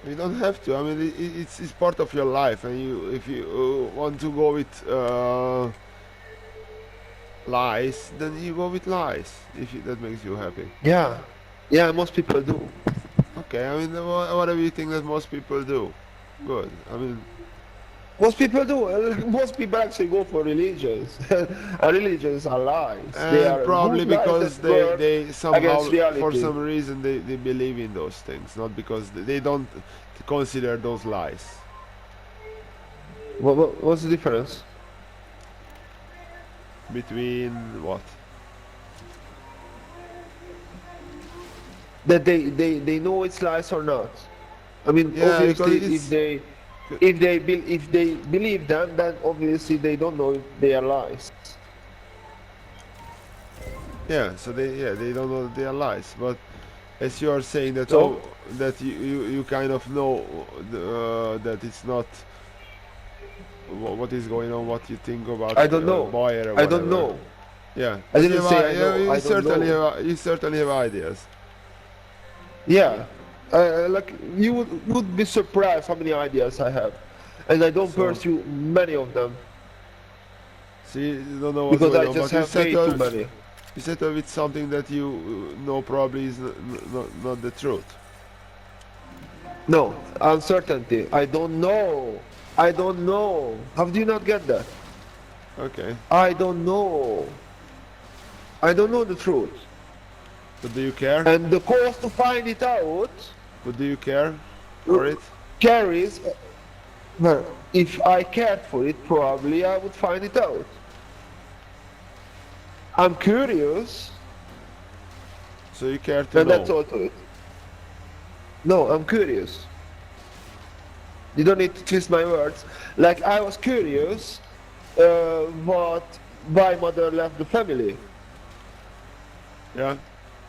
You don't have to. I mean, it's part of your life, and if you want to go with lies, then you go with lies. That makes you happy. Yeah, yeah, most people do. Okay, I mean, whatever you think that most people do, good. I mean, Most people do. Most people actually go for religions. And religions are lies. They and are probably good lies because that work they against somehow, for reality. some reason, they believe in those things, not because they don't consider those lies. What's the difference? Between what? That they know it's lies or not. I mean, Yeah, because obviously, it's if they believe them, then obviously they don't know if they are lies. yeah. So they don't know that they are lies, but as you are saying that So that you kind of know that it's not what is going on, what you think about I don't know. Boyer or I don't whatever. know. Yeah, I but didn't say I yeah, know. I don't know. you certainly have ideas. Yeah, like you would be surprised how many ideas I have, and I don't So pursue many of them see, you don't know what's because going I on, just but have way too many. you settle with something that you know probably is not the truth. No, uncertainty. I don't know. I don't know. How do you not get that? Okay, I don't know. I don't know the truth. but do you care? And the cost to find it out But do you care uh, for it? carries. Well, if I cared for it, probably I would find it out. I'm curious, So you care to and that's know. all to it. No, I'm curious. You don't need to twist my words. Like I was curious, what why mother left the family. Yeah,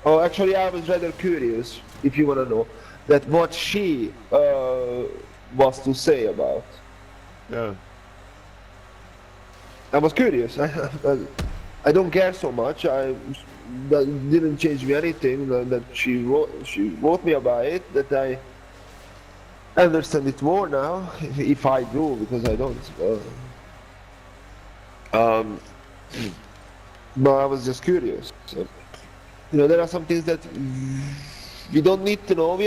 Oh, actually, I was rather curious, if you want to know, that what she was to say about. yeah. I was curious. I don't care so much. That didn't change me anything. That she wrote me about it. That I understand it more now, if I do, because I don't. Um, but I was just curious. So, there are some things that we don't need to know.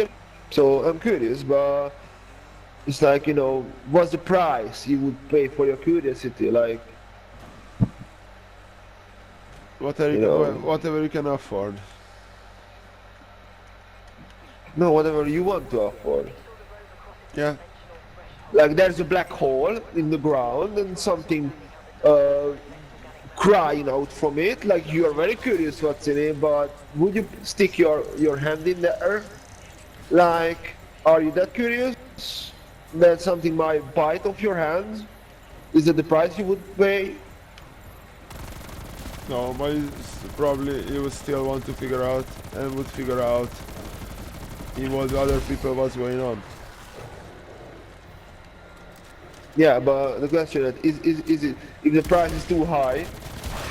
So I'm curious, but it's like, what's the price you would pay for your curiosity? Like, you know, Whatever you can afford. no, whatever you want to afford. Yeah. Like, there's a black hole in the ground and something uh, crying out from it. Like, you are very curious what's in it, but would you stick your hand in there? Like, are you that curious that something might bite off your hand? Is it the price you would pay? No, but probably you would still want to figure out and would figure out in what other people what's going on. Yeah, but the question is it, if the price is too high,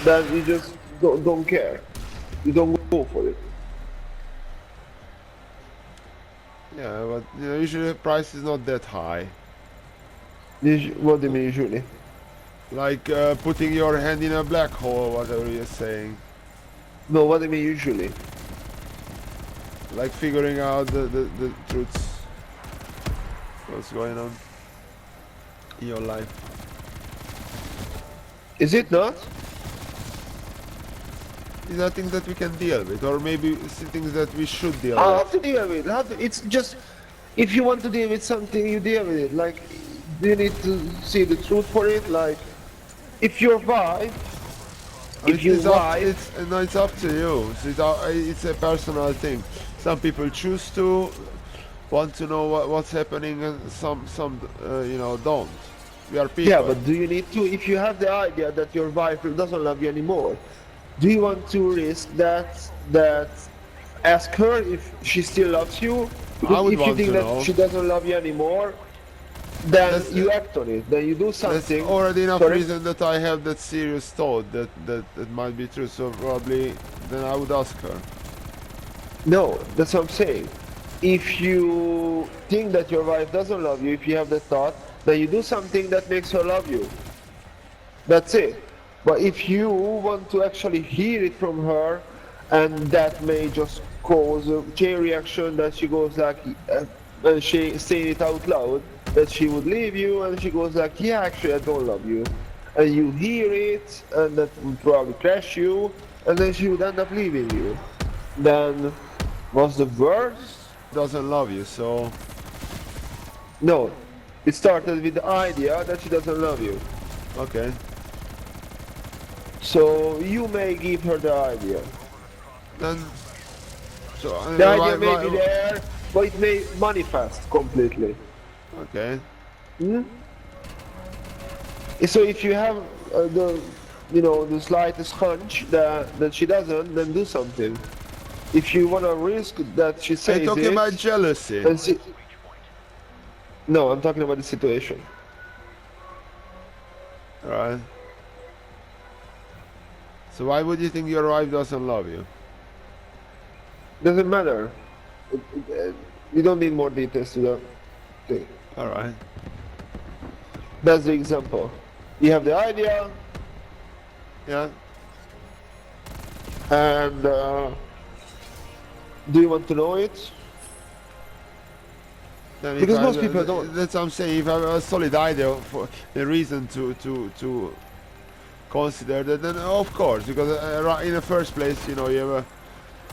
then you just don't care. You don't go for it. Yeah, but usually the price is not that high. What do you mean usually? Like putting your hand in a black hole, whatever you're saying. No, what do you mean usually? Like figuring out the truths, what's going on in your life. Is it not? These are things that we can deal with, or maybe things that we should deal I with. have to deal with it. It's just, if you want to deal with something, you deal with it. Like, do you need to see the truth for it? Like, if your vibe, if you vibe, It's up to you. It's a personal thing. Some people choose to want to know what's happening, and some don't. We are yeah, people. but do you need to, if you have the idea that your wife doesn't love you anymore, do you want to risk that ask her if she still loves you? I Because would if you want think to that know. she doesn't love you anymore, then That's you act on it. Then you do that's something. already enough Sorry? reason that I have that serious thought that might be true. So probably then I would ask her. No, that's what I'm saying. if you think that your wife doesn't love you, if you have that thought, then you do something that makes her love you. That's it. But if you want to actually hear it from her, and that may just cause a chain reaction that she goes like, and she saying it out loud, that she would leave you, and she goes like, yeah, actually I don't love you. And you hear it, and that would probably crash you, and then she would end up leaving you. Then, what's the worst? Doesn't love you, so No. It started with the idea that she doesn't love you. okay. So you may give her the idea. Then so The idea may be there, but it may manifest completely. okay. Hmm? So if you have the slightest hunch that she doesn't, then do something. If you want to risk that she Are says you talking it, about jealousy? then no, I'm talking about the situation. Right. So why would you think your wife doesn't love you? Doesn't matter. You don't need more details to that thing. Alright. That's the example. You have the idea, Yeah. and do you want to know it? Then if Because I- most people don't. That's what I'm saying. If I have a solid idea for the reason to consider that, then of course, because in the first place, you know, you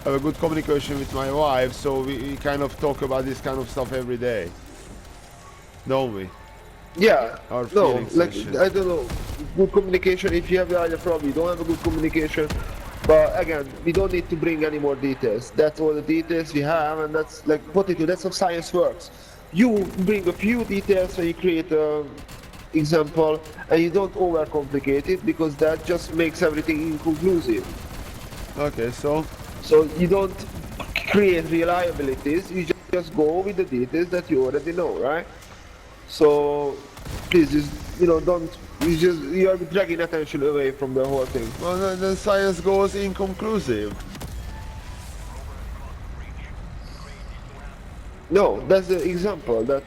have a good communication with my wife, so we kind of talk about this kind of stuff every day, don't we? Yeah. Our No, feelings like and shit. I don't know. Good communication. If you have the idea, probably you don't have a good communication. But again, we don't need to bring any more details. That's all the details we have, and that's like what it is. That's how science works. You bring a few details and you create a example, and you don't overcomplicate it because that just makes everything inconclusive. Okay, so So you don't create reliabilities. You just go with the details that you already know, right? So please, just don't. You're dragging attention away from the whole thing. well, then science goes inconclusive. No, that's the example that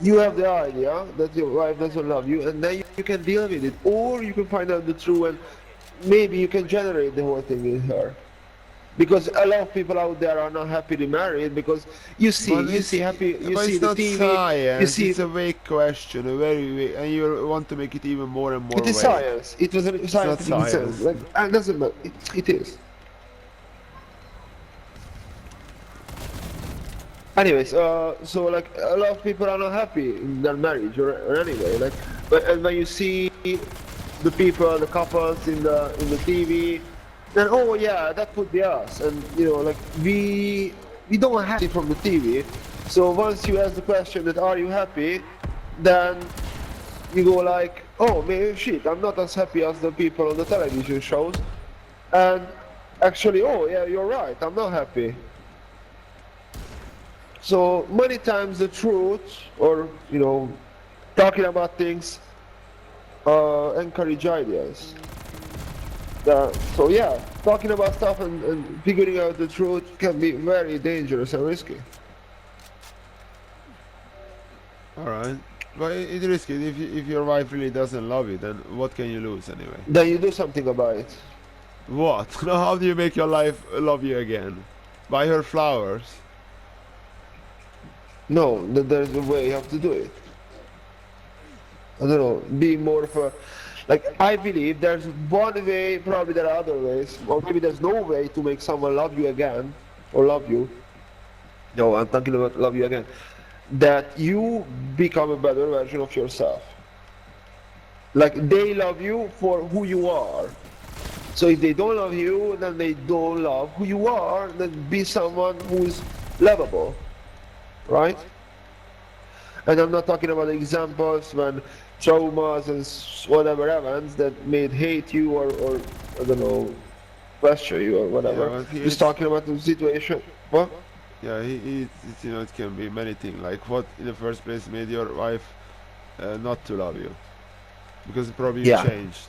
you have the idea that your wife doesn't love you, and then you can deal with it, or you can find out the truth, and maybe you can generate the whole thing in her. Because a lot of people out there are not happily married because you see But see it's the not TV, science. you see It's a vague question, a very vague, and you want to make it even more and more it is vague. science. It was a not scientific exam. science. Like, and doesn't matter. It is. Anyways, so like a lot of people are not happy in their marriage or anyway. Like, and when you see the people, the couples in the TV, then oh yeah, that could be us. And like we don't have it from the TV. So once you ask the question that are you happy, then you go like, oh man, shit, I'm not as happy as the people on the television shows. And actually, oh yeah, you're right, I'm not happy. So many times the truth, or talking about things, encourage ideas. So yeah, talking about stuff and figuring out the truth can be very dangerous and risky. All right. But it's risky. If your wife really doesn't love you, then what can you lose anyway? Then you do something about it. What? Now, how do you make your life love you again? Buy her flowers. No, there's a way you have to do it. I don't know, be more of a, like, I believe there's one way, probably there are other ways, or maybe there's no way to make someone love you again, or love you. No, I'm talking about love you again. That you become a better version of yourself. Like, they love you for who you are. So if they don't love you, then they don't love who you are, then be someone who's lovable, right? And I'm not talking about examples when traumas and whatever events that made hate you or I don't know, pressure you or whatever. Yeah, but Just talking about the situation. What? Yeah, it can be many things. Like what in the first place made your wife not to love you? Because probably you Yeah. changed.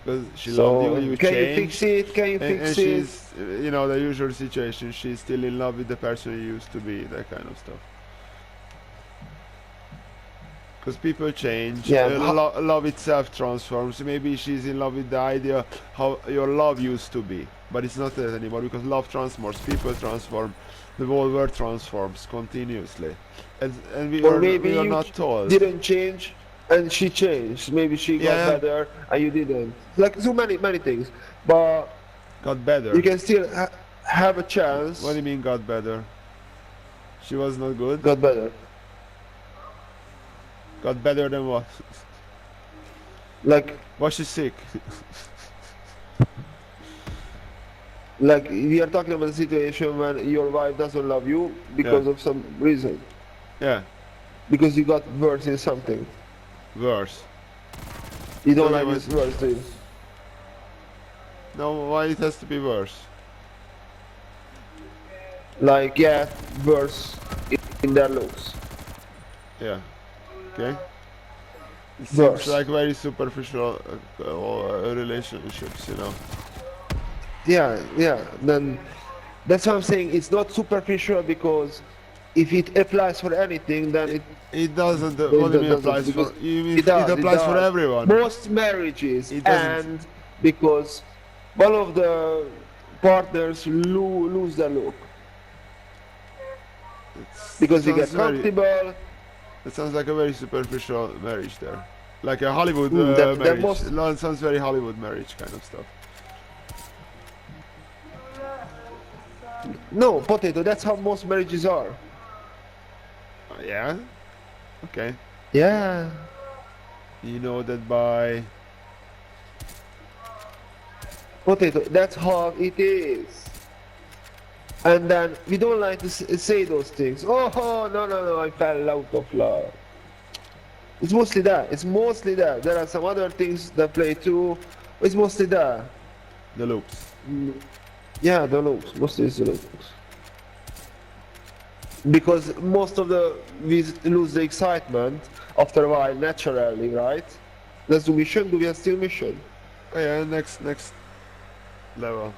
because she loved you. So You can you changed, fix it? Can you and fix it? she's, you know, the usual situation. She's still in love with the person you used to be. That kind of stuff. Because people change, Yeah. love itself transforms. Maybe she's in love with the idea how your love used to be, but it's not that anymore because love transforms, people transform, the whole world transforms continuously, and Or maybe we were you not told. didn't change and she changed. Maybe she got Yeah, better and you didn't. Like so many things. But got you better. can still have a What do chance. you mean got better? She was not good. Got better. Got better than what? Like Was she sick? like we are talking about a situation when your wife doesn't love you Yeah, because of some reason. yeah, Because you got worse in something. worse. You don't Talking like about, this worse, do you? no, why it has to be worse? Like yeah, worse in their looks. Yeah, okay. It seems Worse. like very superficial relationships, you know. Yeah, yeah. Then that's what I'm saying. It's not superficial because if it applies for anything, then It doesn't. What it do you mean doesn't. applies Because for? You mean it it does, it applies for does. everyone? Most marriages It doesn't. end because one of the partners lose their look That because we sounds get very. comfortable. That sounds like a very superficial marriage there, like a Hollywood That marriage. most It sounds very Hollywood marriage kind of stuff. no potato. That's how most marriages are. Yeah. Okay. Yeah. You know that by. Potato, that's how it is. And then we don't like to say those things. Oh, no, I fell out of love. It's mostly that. It's mostly that. There are some other things that play too. It's mostly that. The looks. Yeah, the looks. Mostly it's the looks. Because most of we lose the excitement after a while naturally, right? Let's do mission. Do we have still mission? Oh yeah. Next level.